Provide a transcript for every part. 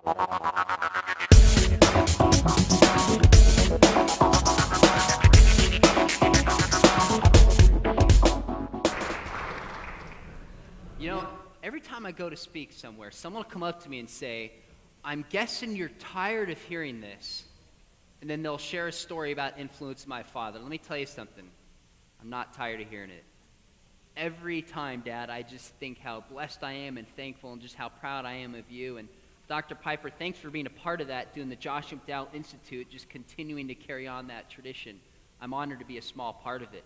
You know, every time I go to speak somewhere, someone will come up to me and say, I'm guessing you're tired of hearing this. And then they'll share a story about influence of my father. Let me tell you something. I'm not tired of hearing it. Every time, Dad, I just think how blessed I am and thankful and just how proud I am of you. And Dr. Piper, thanks for being a part of that, doing the Josh McDowell Institute, just continuing to carry on that tradition. I'm honored to be a small part of it.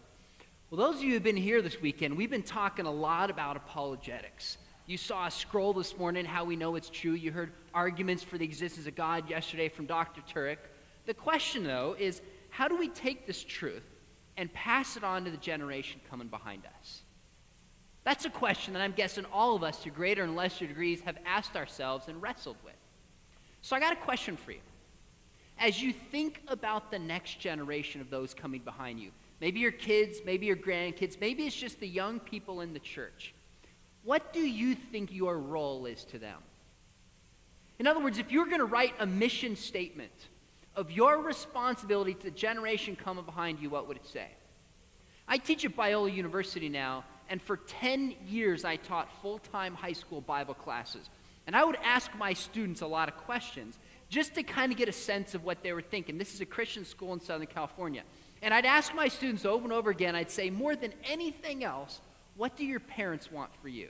Well, those of you who have been here this weekend, we've been talking a lot about apologetics. You saw a scroll this morning, how we know it's true. You heard arguments for the existence of God yesterday from Dr. Turek. The question, though, is how do we take this truth and pass it on to the generation coming behind us? That's a question that I'm guessing all of us, to greater and lesser degrees, have asked ourselves and wrestled with. So I got a question for you. As you think about the next generation of those coming behind you, maybe your kids, maybe your grandkids, maybe it's just the young people in the church, what do you think your role is to them? In other words, if you're going to write a mission statement of your responsibility to the generation coming behind you, what would it say? I teach at Biola University now, and for 10 years I taught full-time high school Bible classes. And I would ask my students a lot of questions just to kind of get a sense of what they were thinking. This is a Christian school in Southern California. And I'd ask my students over and over again, I'd say, more than anything else, what do your parents want for you?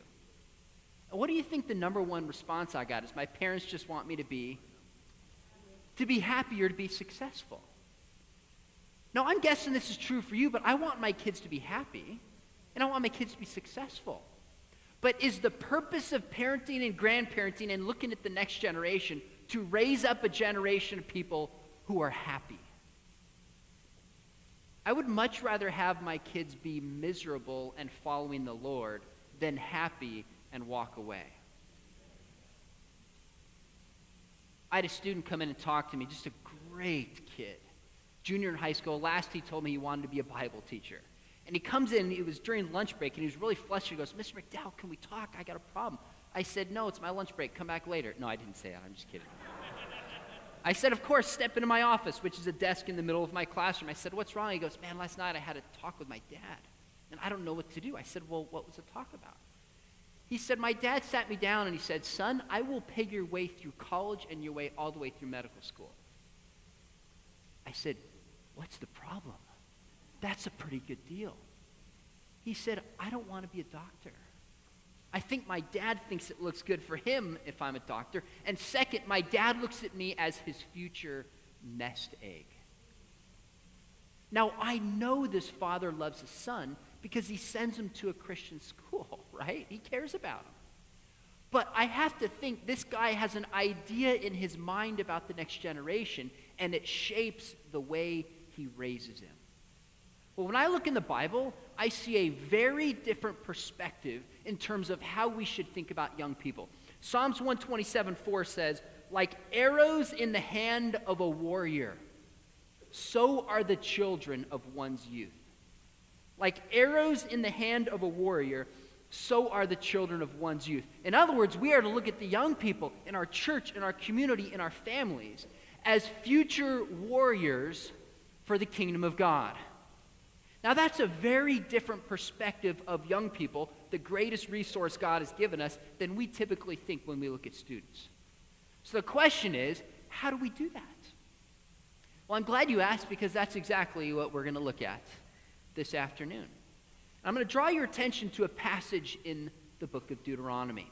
And what do you think the number one response I got is? My parents just want me to be happy or to be successful. Now, I'm guessing this is true for you, but I want my kids to be happy, and I want my kids to be successful. But is the purpose of parenting and grandparenting and looking at the next generation to raise up a generation of people who are happy? I would much rather have my kids be miserable and following the Lord than happy and walk away. I had a student come in and talk to me, just a great kid. Junior in high school. Last he told me he wanted to be a Bible teacher. And he comes in, it was during lunch break, and he was really flustered. He goes, Mr. McDowell, can we talk? I got a problem. I said, no, it's my lunch break. Come back later. No, I didn't say that. I'm just kidding. I said, of course, step into my office, which is a desk in the middle of my classroom. I said, what's wrong? He goes, man, last night I had a talk with my dad, and I don't know what to do. I said, well, what was the talk about? He said, my dad sat me down and he said, son, I will pay your way through college and your way all the way through medical school. I said, what's the problem? That's a pretty good deal. He said, I don't want to be a doctor. I think my dad thinks it looks good for him if I'm a doctor. And second, my dad looks at me as his future nest egg. Now, I know this father loves his son because he sends him to a Christian school, right? He cares about him. But I have to think this guy has an idea in his mind about the next generation, and it shapes the way he raises him. Well, when I look in the Bible, I see a very different perspective in terms of how we should think about young people. Psalms 127:4 says, like arrows in the hand of a warrior, so are the children of one's youth. Like arrows in the hand of a warrior, so are the children of one's youth. In other words, we are to look at the young people in our church, in our community, in our families, as future warriors for the kingdom of God. Now, that's a very different perspective of young people, the greatest resource God has given us, than we typically think when we look at students. So the question is, how do we do that? Well, I'm glad you asked, because that's exactly what we're going to look at this afternoon. I'm going to draw your attention to a passage in the book of Deuteronomy.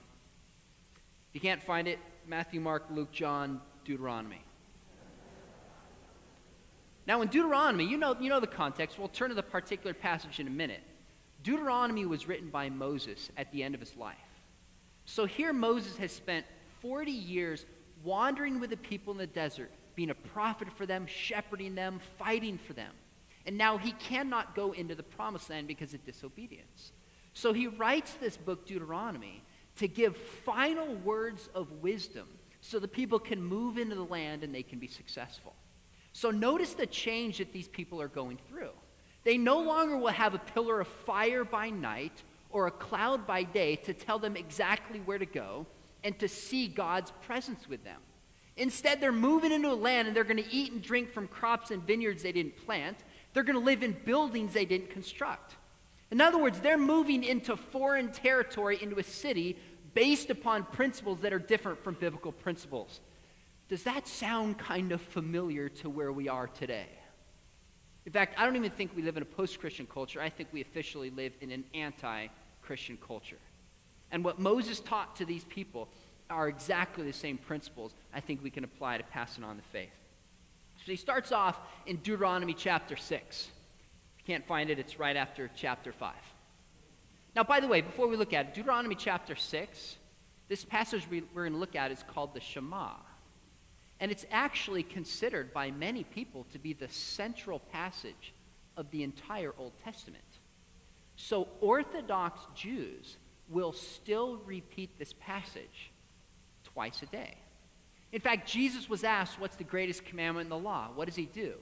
If you can't find it, Matthew, Mark, Luke, John, Deuteronomy. Now, in Deuteronomy, you know the context. We'll turn to the particular passage in a minute. Deuteronomy was written by Moses at the end of his life. So here Moses has spent 40 years wandering with the people in the desert, being a prophet for them, shepherding them, fighting for them. And now he cannot go into the promised land because of disobedience. So he writes this book, Deuteronomy, to give final words of wisdom so the people can move into the land and they can be successful. So notice the change that these people are going through. They no longer will have a pillar of fire by night or a cloud by day to tell them exactly where to go and to see God's presence with them. Instead, they're moving into a land and they're going to eat and drink from crops and vineyards they didn't plant. They're going to live in buildings they didn't construct. In other words, they're moving into foreign territory, into a city based upon principles that are different from biblical principles. Does that sound kind of familiar to where we are today? In fact, I don't even think we live in a post-Christian culture. I think we officially live in an anti-Christian culture. And what Moses taught to these people are exactly the same principles I think we can apply to passing on the faith. So he starts off in Deuteronomy chapter 6. If you can't find it, it's right after chapter 5. Now, by the way, before we look at it, Deuteronomy chapter 6, this passage we're going to look at is called the Shema. And it's actually considered by many people to be the central passage of the entire Old Testament. So Orthodox Jews will still repeat this passage twice a day. In fact, Jesus was asked, what's the greatest commandment in the law? What does he do?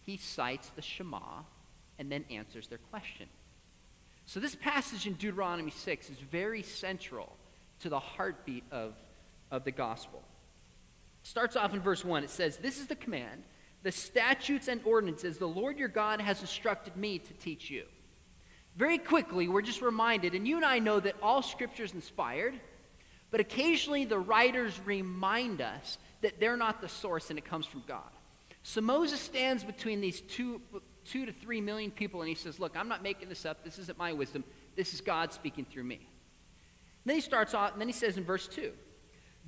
He cites the Shema and then answers their question. So this passage in Deuteronomy 6 is very central to the heartbeat of the gospel. It starts off in verse 1. It says, "This is the command, the statutes and ordinances the Lord your God has instructed me to teach you." Very quickly, we're just reminded, and you and I know that all Scripture is inspired, but occasionally the writers remind us that they're not the source and it comes from God. So Moses stands between these 2 to 3 million people and he says, look, I'm not making this up. This isn't my wisdom. This is God speaking through me. And then he starts off, and then he says in verse 2,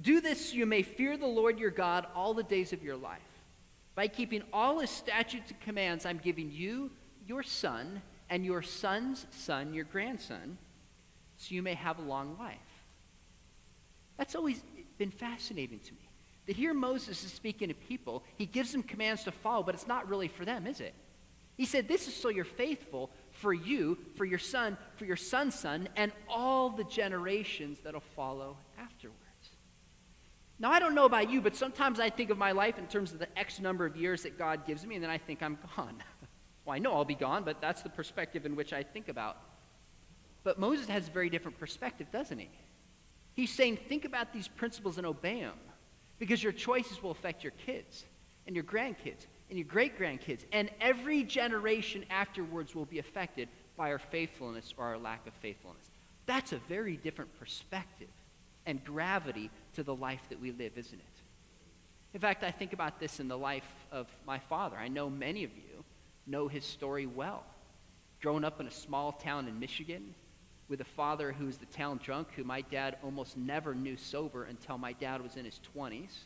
"Do this so you may fear the Lord your God all the days of your life, by keeping all his statutes and commands I'm giving you, your son, and your son's son, your grandson, so you may have a long life." That's always been fascinating to me. That here Moses is speaking to people. He gives them commands to follow, but it's not really for them, is it? He said, this is so you're faithful for you, for your son, for your son's son, and all the generations that'll follow afterwards. Now, I don't know about you, but sometimes I think of my life in terms of the X number of years that God gives me, and then I think I'm gone. Well, I know I'll be gone, but that's the perspective in which I think about. But Moses has a very different perspective, doesn't he? He's saying, think about these principles and obey them, because your choices will affect your kids and your grandkids and your great-grandkids, and every generation afterwards will be affected by our faithfulness or our lack of faithfulness. That's a very different perspective and gravity to the life that we live, isn't it? In fact, I think about this in the life of my father. I know many of you know his story well. Growing up in a small town in Michigan with a father who was the town drunk, who my dad almost never knew sober until my dad was in his 20s.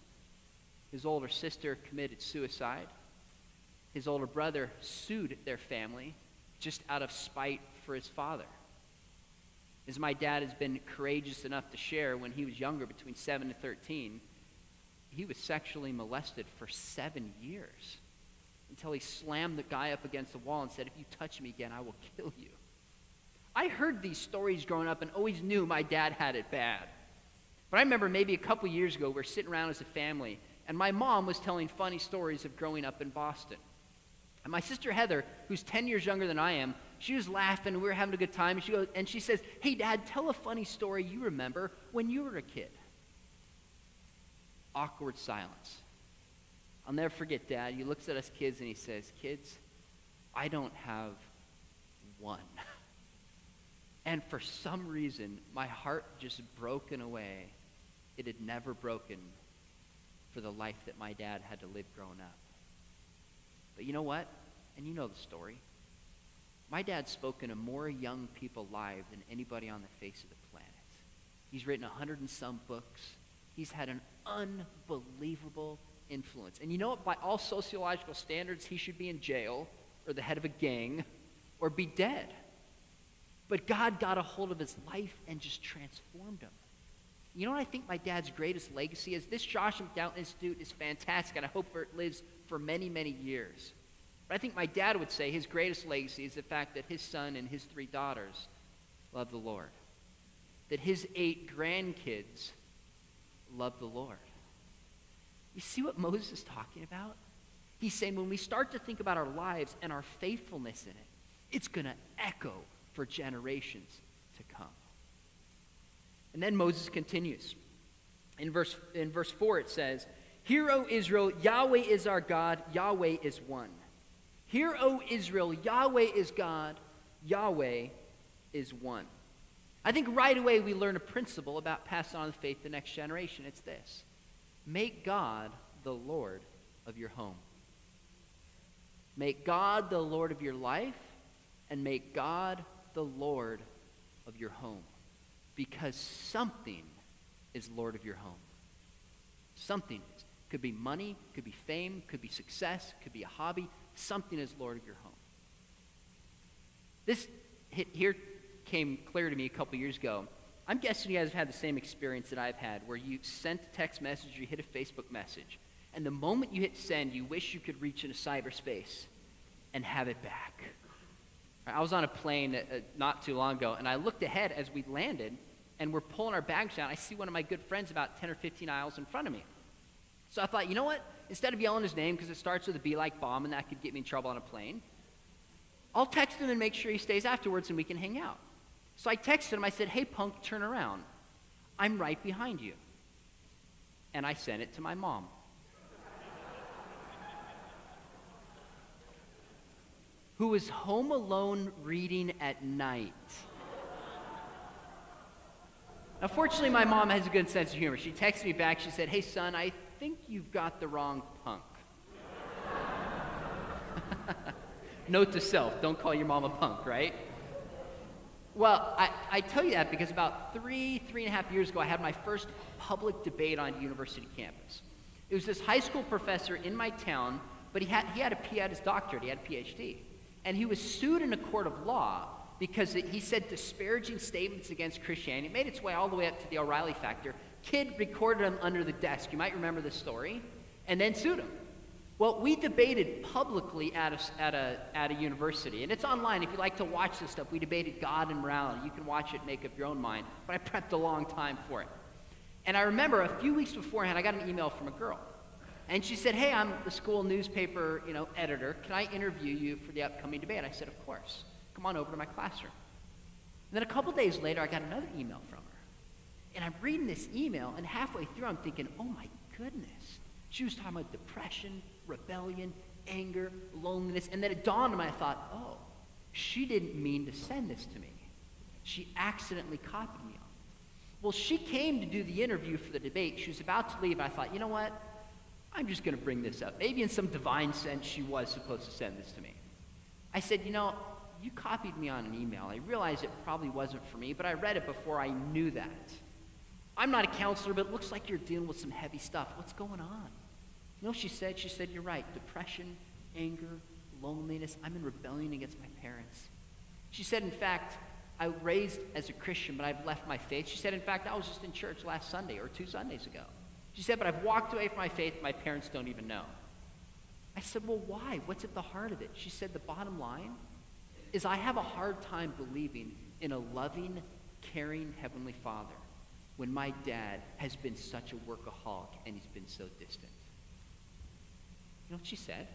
His older sister committed suicide. His older brother sued their family just out of spite for his father. As my dad has been courageous enough to share, when he was younger, between 7 and 13, he was sexually molested for 7 years until he slammed the guy up against the wall and said, "If you touch me again, I will kill you." I heard these stories growing up and always knew my dad had it bad. But I remember maybe a couple years ago, we were sitting around as a family, and my mom was telling funny stories of growing up in Boston. And my sister Heather, who's 10 years younger than I am, she was laughing, and we were having a good time, and she says, "Hey, Dad, tell a funny story you remember when you were a kid." Awkward silence. I'll never forget, Dad. He looks at us kids and he says, "Kids, I don't have one." And for some reason, my heart just broke in a way it had never broken for the life that my dad had to live growing up. But you know what? And you know the story. My dad's spoken to more young people alive than anybody on the face of the planet. He's written 100 and some books. He's had an unbelievable influence. And you know what? By all sociological standards, he should be in jail or the head of a gang or be dead. But God got a hold of his life and just transformed him. You know what I think my dad's greatest legacy is? This Josh McDowell Institute is fantastic, and I hope it lives for many, many years. But I think my dad would say his greatest legacy is the fact that his son and his 3 daughters love the Lord. That his 8 grandkids love the Lord. You see what Moses is talking about? He's saying when we start to think about our lives and our faithfulness in it, it's going to echo for generations to come. And then Moses continues. In verse 4 it says, Hear, O Israel, Yahweh is our God, Yahweh is one. Hear, O Israel, Yahweh is God, Yahweh is one. I think right away we learn a principle about passing on the faith to the next generation. It's this: make God the Lord of your home. Make God the Lord of your life, and make God the Lord of your home. Because something is Lord of your home. Something. Could be money, could be fame, could be success, could be a hobby. Something is Lord of your home. This here came clear to me a couple years ago. I'm guessing you guys have had the same experience that I've had, where you sent a text message or you hit a Facebook message, and the moment you hit send, you wish you could reach into cyberspace and have it back. I was on a plane not too long ago, and I looked ahead as we landed, and we're pulling our bags down. I see one of my good friends about 10 or 15 aisles in front of me. So I thought, you know what? Instead of yelling his name, because it starts with a B like bomb, and that could get me in trouble on a plane, I'll text him and make sure he stays afterwards and we can hang out. So I texted him. I said, hey, punk, turn around. I'm right behind you. And I sent it to my mom. Who was home alone reading at night. Now, fortunately, my mom has a good sense of humor. She texted me back. She said, hey, son, I think you've got the wrong punk. Note to self, don't call your mom a punk, right? Well, I tell you that because about three and a half years ago, I had my first public debate on university campus. It was this high school professor in my town, but he had his doctorate, he had a PhD. And he was sued in a court of law because he said disparaging statements against Christianity. It made its way all the way up to the O'Reilly factor. Kid recorded him under the desk. You might remember this story. And then sued him. Well, we debated publicly at a university. And it's online. If you like to watch this stuff, we debated God and morality. You can watch it, make up your own mind. But I prepped a long time for it. And I remember a few weeks beforehand, I got an email from a girl. And she said, hey, I'm the school newspaper editor. Can I interview you for the upcoming debate? I said, of course. Come on over to my classroom. And then a couple days later, I got another email from her. And I'm reading this email, and halfway through, I'm thinking, oh my goodness. She was talking about depression, rebellion, anger, loneliness. And then it dawned on me, I thought, oh, she didn't mean to send this to me. She accidentally copied me on it. Well, she came to do the interview for the debate. She was about to leave, and I thought, you know what? I'm just going to bring this up. Maybe in some divine sense, she was supposed to send this to me. I said, you copied me on an email. I realized it probably wasn't for me, but I read it before I knew that. I'm not a counselor, but it looks like you're dealing with some heavy stuff. What's going on? You know what she said? She said, you're right. Depression, anger, loneliness. I'm in rebellion against my parents. She said, in fact, I was raised as a Christian, but I've left my faith. She said, in fact, I was just in church last Sunday or 2 Sundays ago. She said, but I've walked away from my faith. My parents don't even know. I said, well, why? What's at the heart of it? She said, the bottom line is I have a hard time believing in a loving, caring Heavenly Father when my dad has been such a workaholic and he's been so distant. You know what she said?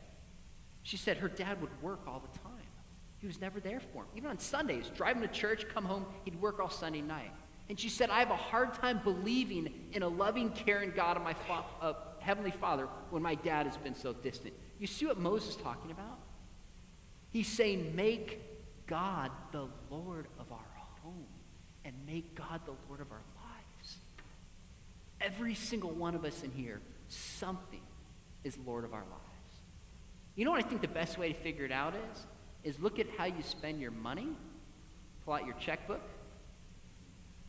She said her dad would work all the time. He was never there for him. Even on Sundays, driving to church, come home, he'd work all Sunday night. And she said, I have a hard time believing in a loving, caring God of my Heavenly Father when my dad has been so distant. You see what Moses is talking about? He's saying, make God the Lord of our home and make God the Lord of our lives. Every single one of us in here, something is Lord of our lives. You know what I think the best way to figure it out is look at how you spend your money, pull out your checkbook.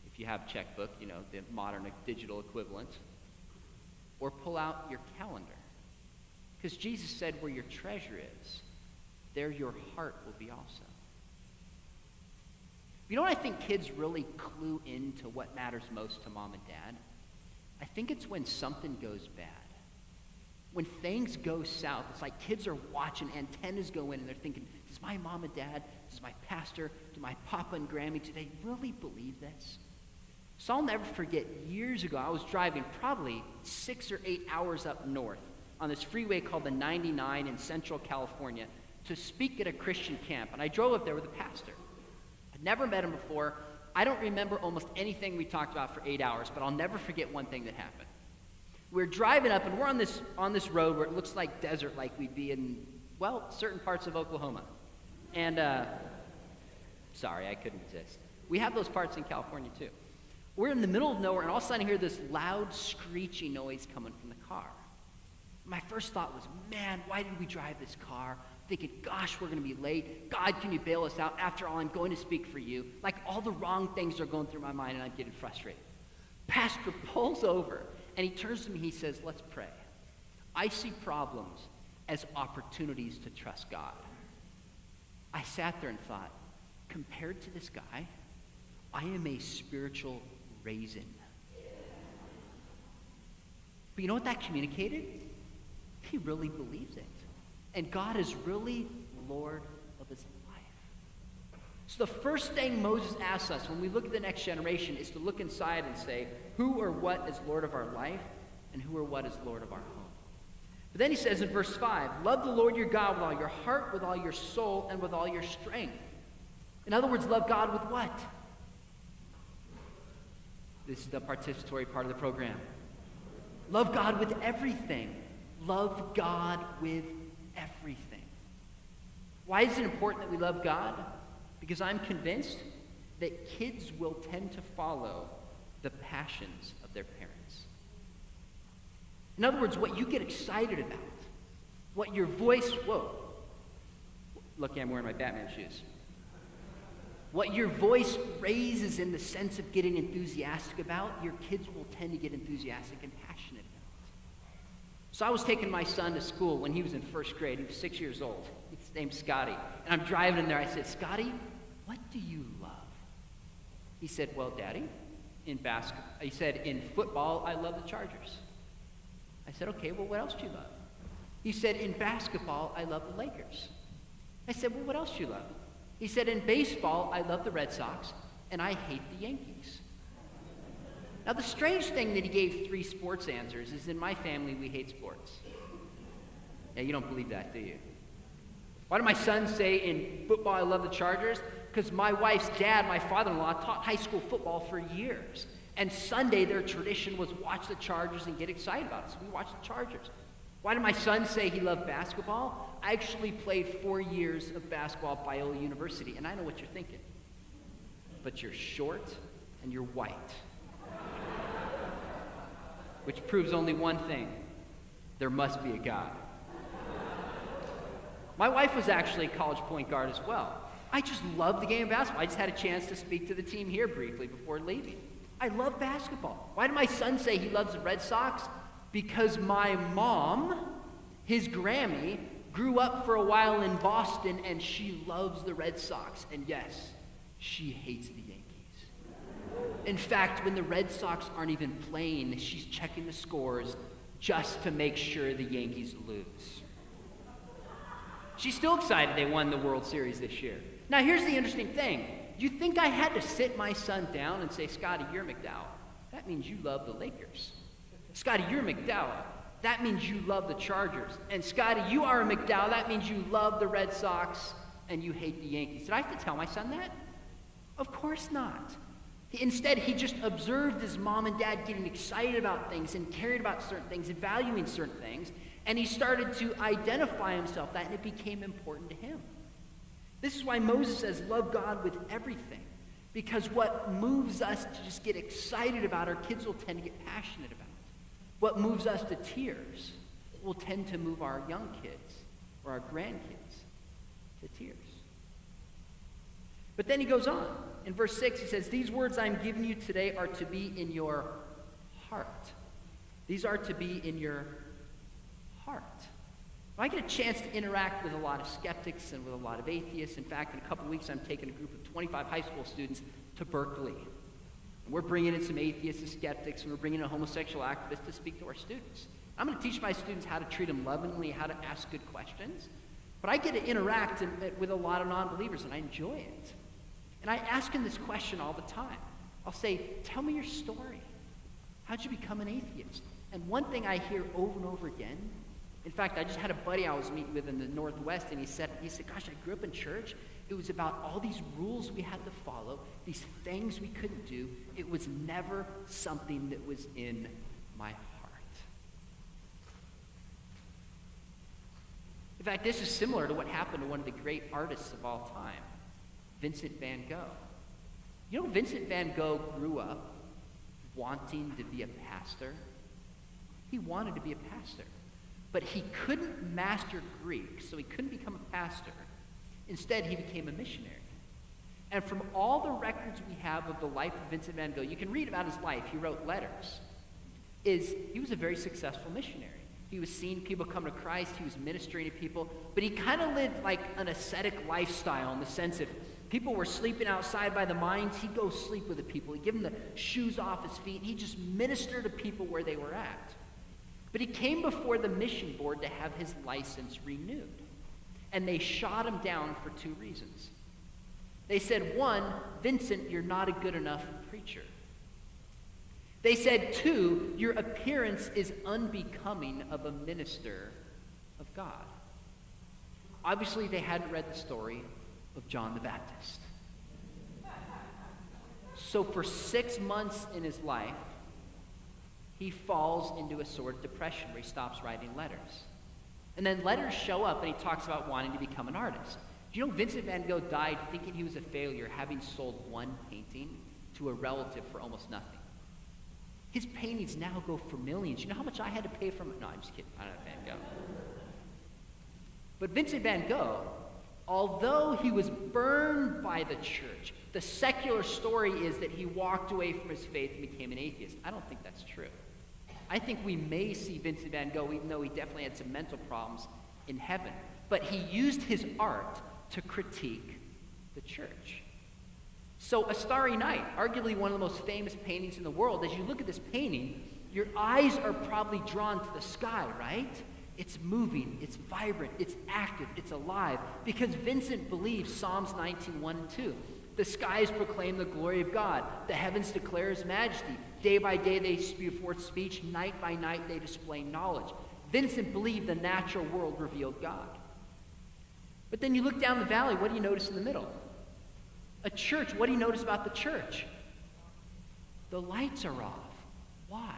If you have a checkbook, the modern digital equivalent, or pull out your calendar. Because Jesus said where your treasure is, there your heart will be also. You know what I think kids really clue into what matters most to mom and dad? I think it's when something goes bad. When things go south, it's like kids are watching, antennas go in, and they're thinking, does my mom and dad, does my pastor, do my papa and Grammy, do they really believe this? So I'll never forget, years ago, I was driving probably 6 or 8 hours up north on this freeway called the 99 in Central California to speak at a Christian camp. And I drove up there with a pastor. I'd never met him before. I don't remember almost anything we talked about for 8 hours, but I'll never forget one thing that happened. We're driving up, and we're on this road where it looks like desert, like we'd be in, well, certain parts of Oklahoma. And, sorry, I couldn't resist. We have those parts in California, too. We're in the middle of nowhere, and all of a sudden I hear this loud, screechy noise coming from the car. My first thought was, man, why did we drive this car? Thinking, gosh, we're going to be late. God, can you bail us out? After all, I'm going to speak for you. Like, all the wrong things are going through my mind, and I'm getting frustrated. Pastor pulls over, and he turns to me, he says, let's pray. I see problems as opportunities to trust God. I sat there and thought, compared to this guy, I am a spiritual raisin. But you know what that communicated? He really believes it. And God is really Lord of his life. So the first thing Moses asks us when we look at the next generation is to look inside and say, who or what is Lord of our life, and who or what is Lord of our home? But then he says in verse 5, love the Lord your God with all your heart, with all your soul, and with all your strength. In other words, love God with what? This is the participatory part of the program. Love God with everything. Love God with everything. Why is it important that we love God? Because I'm convinced that kids will tend to follow the passions of their parents. In other words, what you get excited about, what your voice, lucky I'm wearing my Batman shoes. What your voice raises in the sense of getting enthusiastic about, your kids will tend to get enthusiastic and passionate about. So I was taking my son to school when he was in first grade. He was 6 years old. His name's Scotty. And I'm driving in there. I said, Scotty, what do you love? He said, well, Daddy, in football, I love the Chargers. I said, okay, well, what else do you love? He said, in basketball, I love the Lakers. I said, well, what else do you love? He said, in baseball, I love the Red Sox, and I hate the Yankees. Now, the strange thing that he gave 3 sports answers is in my family, we hate sports. Yeah, you don't believe that, do you? Why did my son say in football, I love the Chargers? Because my wife's dad, my father-in-law, taught high school football for years. And Sunday, their tradition was watch the Chargers and get excited about it. So we watched the Chargers. Why did my son say he loved basketball? I actually played 4 years of basketball at Biola University, and I know what you're thinking. But you're short and you're white. Which proves only one thing. There must be a God. My wife was actually a college point guard as well. I just love the game of basketball. I just had a chance to speak to the team here briefly before leaving. I love basketball. Why did my son say he loves the Red Sox? Because my mom, his Grammy, grew up for a while in Boston, and she loves the Red Sox. And yes, she hates the Yankees. In fact, when the Red Sox aren't even playing, she's checking the scores just to make sure the Yankees lose. She's still excited they won the World Series this year. Now, here's the interesting thing. You think I had to sit my son down and say, Scotty, you're McDowell. That means you love the Lakers. Scotty, you're McDowell. That means you love the Chargers. And Scotty, you are a McDowell. That means you love the Red Sox and you hate the Yankees. Did I have to tell my son that? Of course not. Instead, he just observed his mom and dad getting excited about things and cared about certain things and valuing certain things. And he started to identify himself that, and it became important to him. This is why Moses says, love God with everything. Because what moves us to just get excited about, our kids will tend to get passionate about. What moves us to tears will tend to move our young kids or our grandkids to tears. But then he goes on. In verse 6, he says, these words I'm giving you today are to be in your heart. These are to be in your heart. I get a chance to interact with a lot of skeptics and with a lot of atheists. In fact, in a couple weeks, I'm taking a group of 25 high school students to Berkeley. And we're bringing in some atheists and skeptics, and we're bringing in a homosexual activist to speak to our students. I'm going to teach my students how to treat them lovingly, how to ask good questions. But I get to interact with a lot of non-believers, and I enjoy it. And I ask them this question all the time. I'll say, tell me your story. How'd you become an atheist? And one thing I hear over and over again, in fact, I just had a buddy I was meeting with in the Northwest, and he said, gosh, I grew up in church. It was about all these rules we had to follow, these things we couldn't do. It was never something that was in my heart. In fact, this is similar to what happened to one of the great artists of all time, Vincent Van Gogh. You know, Vincent Van Gogh grew up wanting to be a pastor. He wanted to be a pastor, but he couldn't master Greek, so he couldn't become a pastor. Instead, he became a missionary. And from all the records we have of the life of Vincent Van Gogh, you can read about his life. He wrote letters. He was a very successful missionary. He was seeing people come to Christ. He was ministering to people. But he kind of lived like an ascetic lifestyle in the sense if people were sleeping outside by the mines, he'd go sleep with the people. He'd give them the shoes off his feet, and he'd just minister to people where they were at. But he came before the mission board to have his license renewed. And they shot him down for 2 reasons. They said, 1, Vincent, you're not a good enough preacher. They said, 2, your appearance is unbecoming of a minister of God. Obviously, they hadn't read the story of John the Baptist. So for 6 months in his life, he falls into a sort of depression where he stops writing letters. And then letters show up, and he talks about wanting to become an artist. Do you know Vincent Van Gogh died thinking he was a failure, having sold 1 painting to a relative for almost nothing? His paintings now go for millions. You know how much I had to pay for them? No, I'm just kidding. I don't know Van Gogh. But Vincent Van Gogh, although he was burned by the church, the secular story is that he walked away from his faith and became an atheist. I don't think that's true. I think we may see Vincent Van Gogh, even though he definitely had some mental problems, in heaven. But he used his art to critique the church. So A Starry Night, arguably one of the most famous paintings in the world, as you look at this painting, your eyes are probably drawn to the sky, right? It's moving, it's vibrant, it's active, it's alive, because Vincent believes Psalms 19:1 and 2. The skies proclaim the glory of God. The heavens declare his majesty. Day by day they spew forth speech. Night by night they display knowledge. Vincent believed the natural world revealed God. But then you look down the valley, what do you notice in the middle? A church. What do you notice about the church? The lights are off. Why?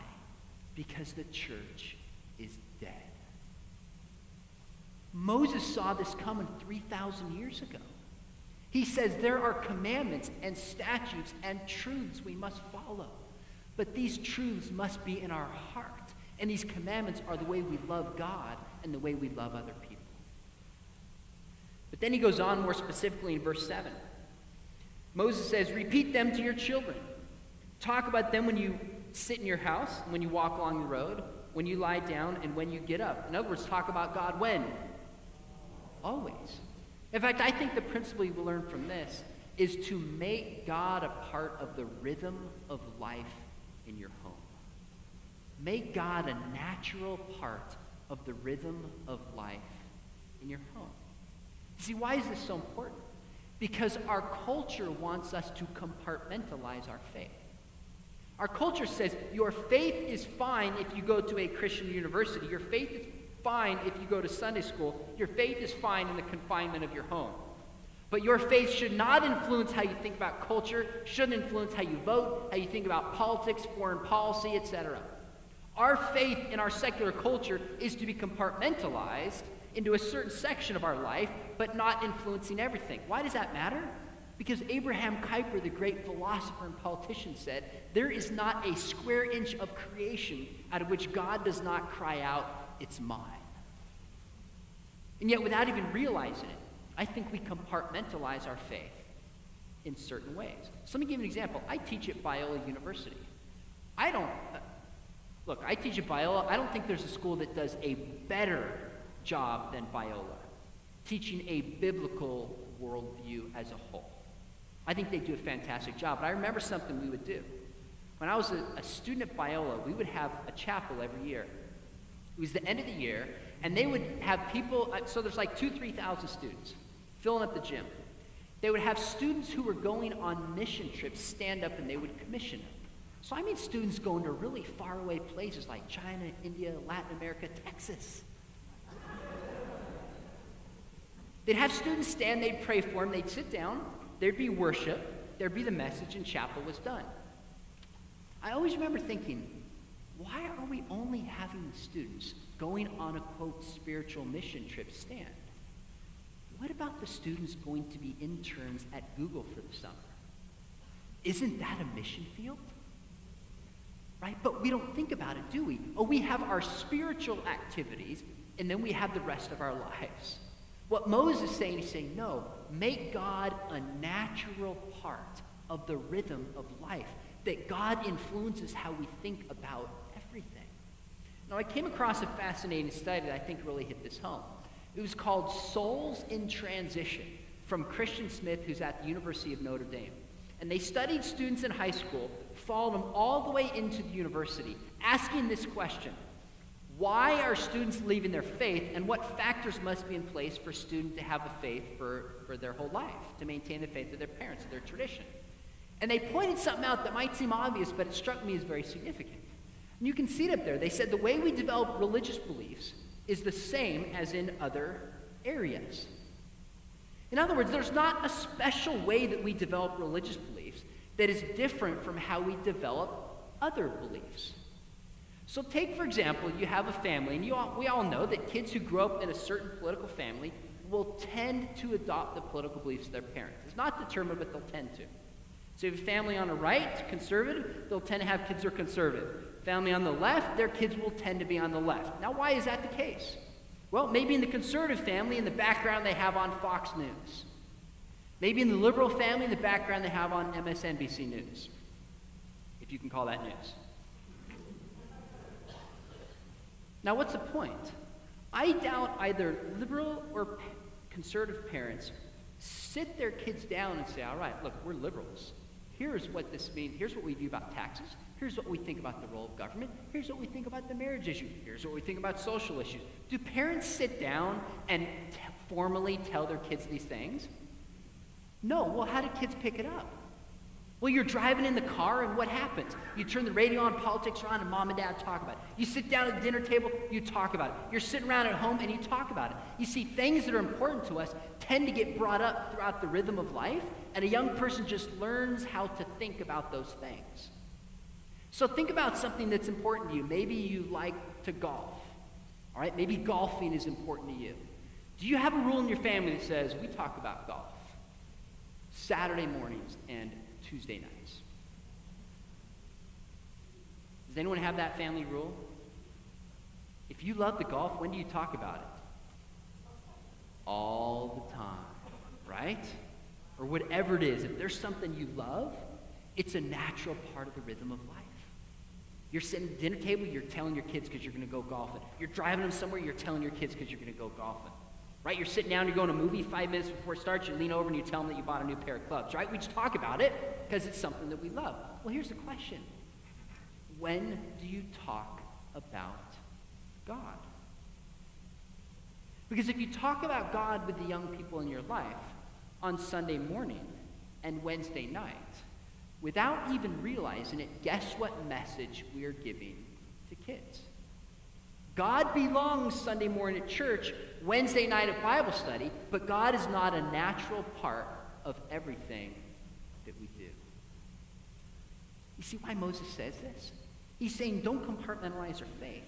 Because the church is dead. Moses saw this coming 3,000 years ago. He says there are commandments and statutes and truths we must follow. But these truths must be in our heart. And these commandments are the way we love God and the way we love other people. But then he goes on more specifically in verse 7. Moses says, repeat them to your children. Talk about them when you sit in your house, when you walk along the road, when you lie down, and when you get up. In other words, talk about God when? Always. In fact, I think the principle you will learn from this is to make God a part of the rhythm of life in your home. Make God a natural part of the rhythm of life in your home. See, why is this so important? Because our culture wants us to compartmentalize our faith. Our culture says your faith is fine if you go to a Christian university. Your faith is fine if you go to Sunday school. Your faith is fine in the confinement of your home. But your faith should not influence how you think about culture, shouldn't influence how you vote, how you think about politics, foreign policy, etc. Our faith in our secular culture is to be compartmentalized into a certain section of our life, but not influencing everything. Why does that matter? Because Abraham Kuyper, the great philosopher and politician, said, there is not a square inch of creation out of which God does not cry out, it's mine. And yet, without even realizing it, I think we compartmentalize our faith in certain ways. So let me give you an example. I teach at Biola University. I teach at Biola. I don't think there's a school that does a better job than Biola, teaching a biblical worldview as a whole. I think they do a fantastic job. But I remember something we would do. When I was a student at Biola, we would have a chapel every year. It was the end of the year, and they would have people, so there's like 3,000 students filling up the gym. They would have students who were going on mission trips stand up, and they would commission them. So I mean students going to really faraway places like China, India, Latin America, Texas. They'd have students stand, they'd pray for them, they'd sit down, there'd be worship, there'd be the message, and chapel was done. I always remember thinking, why are we only having the students going on a, quote, spiritual mission trip stand? What about the students going to be interns at Google for the summer? Isn't that a mission field? Right? But we don't think about it, do we? Oh, we have our spiritual activities, and then we have the rest of our lives. What Moses is saying, he's saying, no, make God a natural part of the rhythm of life, that God influences how we think about everything. Now, I came across a fascinating study that I think really hit this home. It was called Souls in Transition from Christian Smith, who's at the University of Notre Dame. And they studied students in high school, followed them all the way into the university, asking this question: why are students leaving their faith, and what factors must be in place for a student to have a faith for their whole life, to maintain the faith of their parents, of their tradition? And they pointed something out that might seem obvious, but it struck me as very significant. And you can see it up there. They said the way we develop religious beliefs is the same as in other areas. In other words, there's not a special way that we develop religious beliefs that is different from how we develop other beliefs. So take, for example, you have a family, and we all know that kids who grow up in a certain political family will tend to adopt the political beliefs of their parents. It's not determined, but they'll tend to. So if you have a family on the right, conservative, they'll tend to have kids who are conservative. Family on the left, their kids will tend to be on the left. Now, why is that the case? Well, maybe in the conservative family, in the background they have on Fox News. Maybe in the liberal family, in the background they have on MSNBC News, if you can call that news. Now, what's the point? I doubt either liberal or conservative parents sit their kids down and say, all right, look, we're liberals. Here's what this means. Here's what we do about taxes. Here's what we think about the role of government. Here's what we think about the marriage issue. Here's what we think about social issues. Do parents sit down and formally tell their kids these things? No. Well, how do kids pick it up? Well, you're driving in the car, and what happens? You turn the radio on, politics are on, and mom and dad talk about it. You sit down at the dinner table, you talk about it. You're sitting around at home, and you talk about it. You see, things that are important to us tend to get brought up throughout the rhythm of life, and a young person just learns how to think about those things. So think about something that's important to you. Maybe you like to golf. All right, maybe golfing is important to you. Do you have a rule in your family that says, we talk about golf Saturday mornings and Tuesday nights? Does anyone have that family rule? If you love the golf, when do you talk about it? All the time, right? Or whatever it is. If there's something you love, it's a natural part of the rhythm of life. You're sitting at the dinner table, you're telling your kids because you're going to go golfing. You're driving them somewhere, you're telling your kids because you're going to go golfing. Right? You're sitting down, you're going to a movie 5 minutes before it starts, you lean over and you tell them that you bought a new pair of clubs. Right? We just talk about it because it's something that we love. Well, here's the question. When do you talk about God? Because if you talk about God with the young people in your life on Sunday morning and Wednesday night, without even realizing it, guess what message we are giving to kids? God belongs Sunday morning at church, Wednesday night at Bible study, but God is not a natural part of everything that we do. You see why Moses says this? He's saying, don't compartmentalize our faith.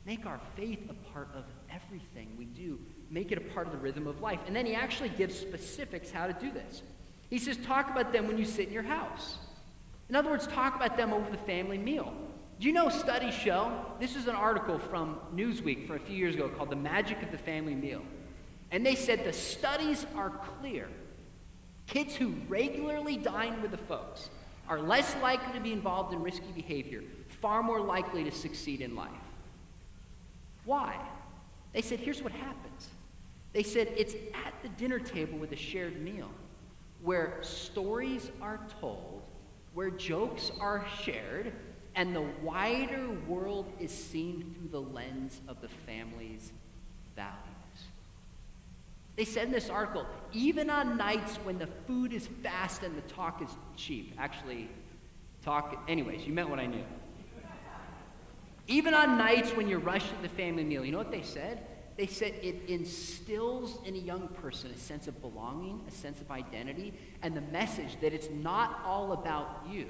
Make our faith a part of everything we do. Make it a part of the rhythm of life. And then he actually gives specifics how to do this. He says, talk about them when you sit in your house. In other words, talk about them over the family meal. Do you know studies show, this is an article from Newsweek from a few years ago called The Magic of the Family Meal. And they said the studies are clear. Kids who regularly dine with the folks are less likely to be involved in risky behavior, far more likely to succeed in life. Why? They said, here's what happens. They said it's at the dinner table with a shared meal where stories are told, where jokes are shared, and the wider world is seen through the lens of the family's values. They said in this article, even on nights when the food is fast and the talk is cheap. Actually, anyways, you meant what I knew. Even on nights when you're rushed at the family meal, you know what they said? They said it instills in a young person a sense of belonging, a sense of identity, and the message that it's not all about you.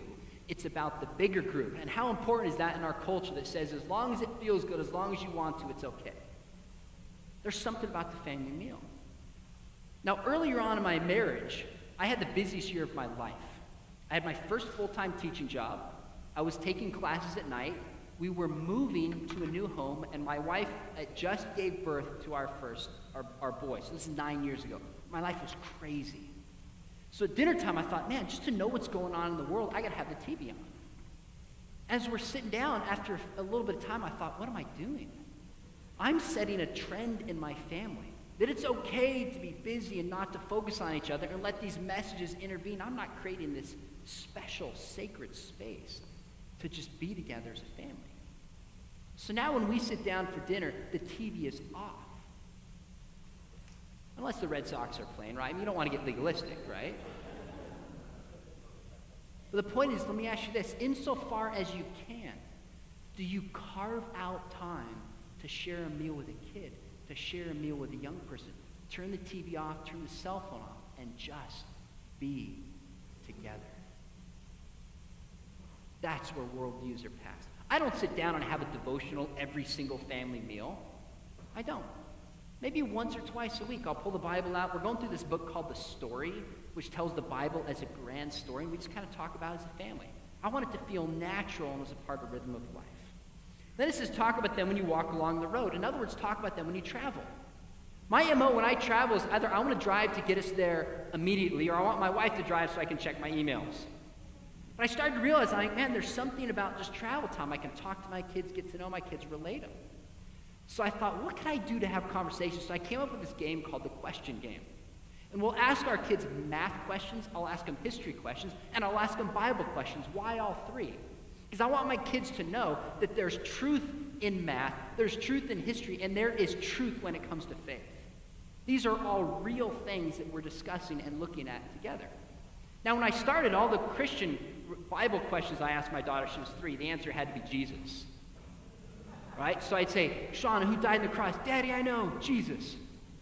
It's about the bigger group. And how important is that in our culture that says as long as it feels good, as long as you want to, it's okay? There's something about the family meal. Now, earlier on in my marriage, I had the busiest year of my life. I had my first full-time teaching job. I was taking classes at night. We were moving to a new home, and my wife just gave birth to our boy. So this is 9 years ago. My life was crazy. So at dinner time, I thought, man, just to know what's going on in the world, I got to have the TV on. As we're sitting down, after a little bit of time, I thought, what am I doing? I'm setting a trend in my family, that it's okay to be busy and not to focus on each other and let these messages intervene. I'm not creating this special, sacred space to just be together as a family. So now when we sit down for dinner, the TV is off. Unless the Red Sox are playing, right? I mean, you don't want to get legalistic, right? But the point is, let me ask you this. Insofar as you can, do you carve out time to share a meal with a kid, to share a meal with a young person? Turn the TV off, turn the cell phone off, and just be together. That's where worldviews are passed. I don't sit down and have a devotional every single family meal. I don't. Maybe once or twice a week, I'll pull the Bible out. We're going through this book called The Story, which tells the Bible as a grand story, and we just kind of talk about it as a family. I want it to feel natural and as a part of the rhythm of life. Then it says talk about them when you walk along the road. In other words, talk about them when you travel. My MO when I travel is either I want to drive to get us there immediately, or I want my wife to drive so I can check my emails. But I started to realize, man, there's something about just travel time. I can talk to my kids, get to know my kids, relate them. So I thought, what can I do to have conversations? So I came up with this game called the question game. And we'll ask our kids math questions, I'll ask them history questions, and I'll ask them Bible questions. Why all three? Because I want my kids to know that there's truth in math, there's truth in history, and there is truth when it comes to faith. These are all real things that we're discussing and looking at together. Now, when I started, all the Christian Bible questions I asked my daughter, she was 3, the answer had to be Jesus. Right? So I'd say, Shauna, who died on the cross? Daddy, I know, Jesus.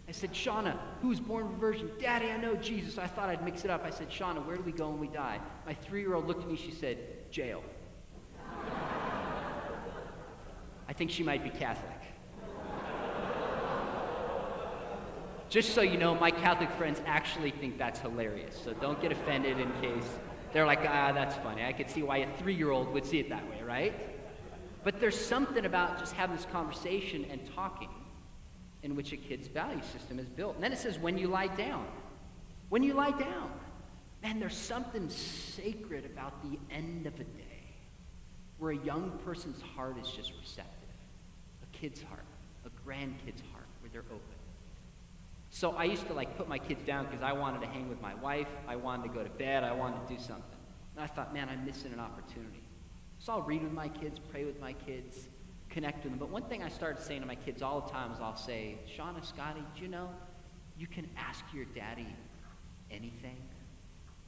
I said, Shauna, who was born of a virgin? Daddy, I know, Jesus. I thought I'd mix it up. I said, Shauna, where do we go when we die? My 3-year-old looked at me, she said, jail. I think she might be Catholic. Just so you know, my Catholic friends actually think that's hilarious, so don't get offended in case they're like, that's funny. I could see why a 3-year-old would see it that way, right? But there's something about just having this conversation and talking in which a kid's value system is built. And then it says, when you lie down. When you lie down. Man, there's something sacred about the end of a day where a young person's heart is just receptive. A kid's heart, a grandkid's heart, where they're open. So I used to put my kids down because I wanted to hang with my wife, I wanted to go to bed, I wanted to do something. And I thought, man, I'm missing an opportunity. So I'll read with my kids, pray with my kids, connect with them. But one thing I started saying to my kids all the time is I'll say, Shauna, Scotty, do you know you can ask your daddy anything?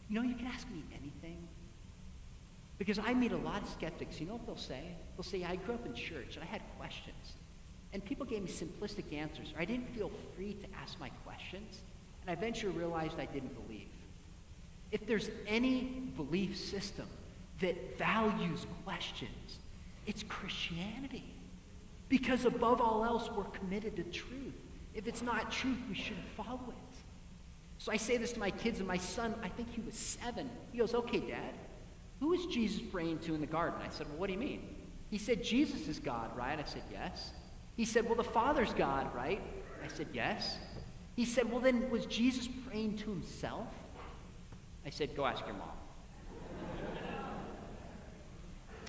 You know, you can ask me anything. Because I meet a lot of skeptics. You know what they'll say? They'll say, I grew up in church and I had questions. And people gave me simplistic answers. Or I didn't feel free to ask my questions. And I eventually realized I didn't believe. If there's any belief system that values questions, it's Christianity. Because above all else, we're committed to truth. If it's not truth, we shouldn't follow it. So I say this to my kids, and my son, I think he was 7. He goes, okay, Dad, who was Jesus praying to in the garden? I said, well, what do you mean? He said, Jesus is God, right? I said, yes. He said, well, the Father's God, right? I said, yes. He said, well, then was Jesus praying to himself? I said, go ask your mom.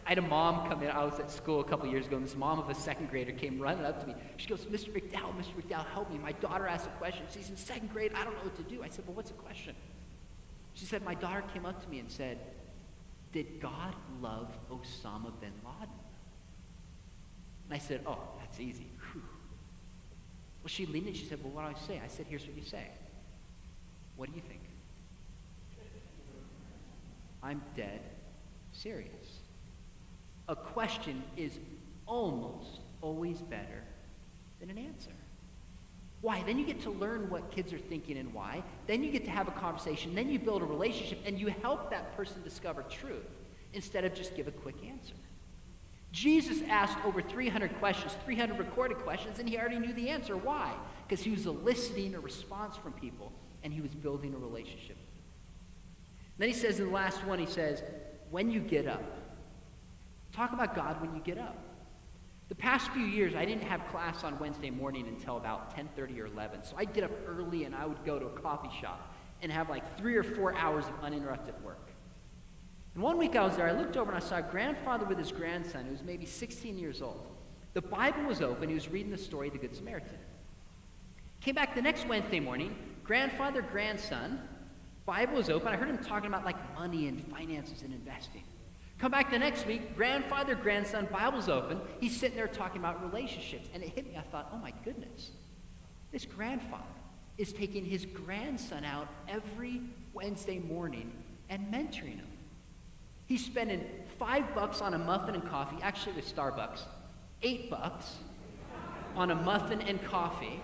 I had a mom come in. I was at school a couple years ago, and this mom of a 2nd grader came running up to me. She goes, Mr. McDowell, help me. My daughter asked a question. She's in 2nd grade. I don't know what to do. I said, well, what's the question? She said, my daughter came up to me and said, did God love Osama bin Laden? And I said, oh, that's easy. Whew. Well, she leaned in. She said, well, what do I say? I said, here's what you say. What do you think? I'm dead serious. A question is almost always better than an answer. Why? Then you get to learn what kids are thinking and why. Then you get to have a conversation. Then you build a relationship, and you help that person discover truth. instead of just give a quick answer. Jesus asked over 300 questions, 300 recorded questions, and he already knew the answer. Why? Because he was eliciting a response from people, and he was building a relationship. Then he says in the last one, he says, when you get up. Talk about God when you get up. The past few years, I didn't have class on Wednesday morning until about 10:30 or 11, so I'd get up early and I would go to a coffee shop and have like 3 or 4 hours of uninterrupted work. And one week I was there, I looked over and I saw a grandfather with his grandson who was maybe 16 years old. The Bible was open, he was reading the story of the Good Samaritan. Came back the next Wednesday morning, grandfather, grandson, Bible was open. I heard him talking about like money and finances and investing. Come back the next week, grandfather, grandson, Bible's open. He's sitting there talking about relationships. And it hit me. I thought, oh my goodness, this grandfather is taking his grandson out every Wednesday morning and mentoring him. He's spending $5 on a muffin and coffee. Actually, it was Starbucks. $8 on a muffin and coffee.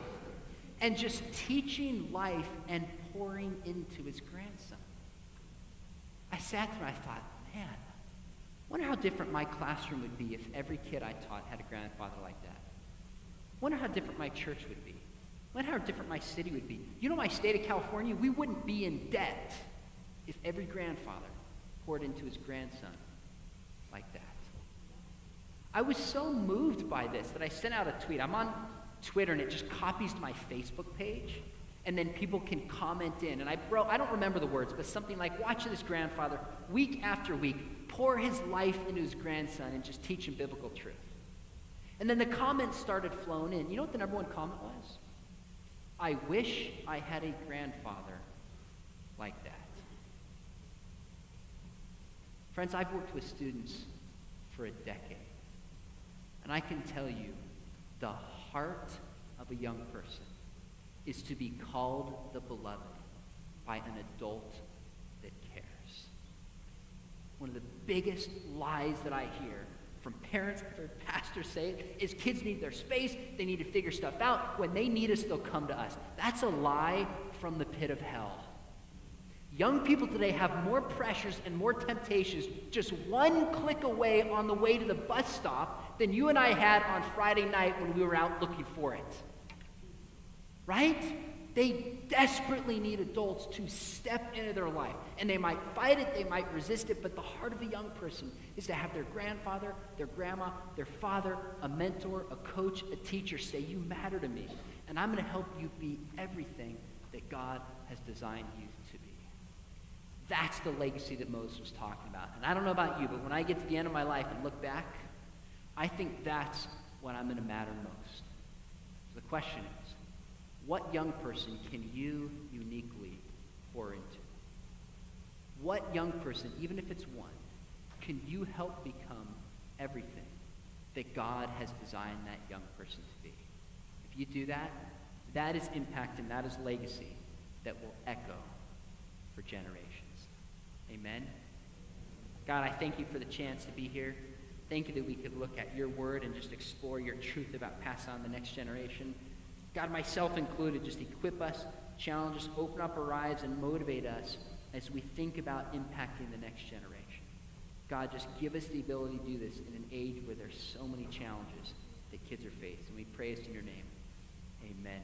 And just teaching life and pouring into his grandson. I sat there and I thought, man, I wonder how different my classroom would be if every kid I taught had a grandfather like that. I wonder how different my church would be. I wonder how different my city would be. You know, my state of California, we wouldn't be in debt if every grandfather poured into his grandson like that. I was so moved by this that I sent out a tweet. I'm on Twitter and it just copies to my Facebook page, and then people can comment in. And I don't remember the words, but something like, watching this grandfather week after week pour his life into his grandson and just teach him biblical truth. And then the comments started flowing in. You know what the number one comment was? I wish I had a grandfather like that. Friends, I've worked with students for a decade, and I can tell you the heart of a young person is to be called the beloved by an adult that cares. One of the biggest lies that I hear from parents, I've heard pastors say it, is kids need their space, they need to figure stuff out. When they need us, they'll come to us. That's a lie from the pit of hell. Young people today have more pressures and more temptations just one click away on the way to the bus stop than you and I had on Friday night when we were out looking for it. Right? They desperately need adults to step into their life. And they might fight it, they might resist it, but the heart of a young person is to have their grandfather, their grandma, their father, a mentor, a coach, a teacher say, you matter to me, and I'm going to help you be everything that God has designed you to be. That's the legacy that Moses was talking about. And I don't know about you, but when I get to the end of my life and look back, I think that's when I'm going to matter most. So the question is, what young person can you uniquely pour into? What young person, even if it's one, can you help become everything that God has designed that young person to be? If you do that, that is impact and that is legacy that will echo for generations. Amen? God, I thank you for the chance to be here. Thank you that we could look at your word and just explore your truth about passing on the next generation. God, myself included, just equip us, challenge us, open up our eyes, and motivate us as we think about impacting the next generation. God, just give us the ability to do this in an age where there's so many challenges that kids are faced. And we pray this in your name. Amen.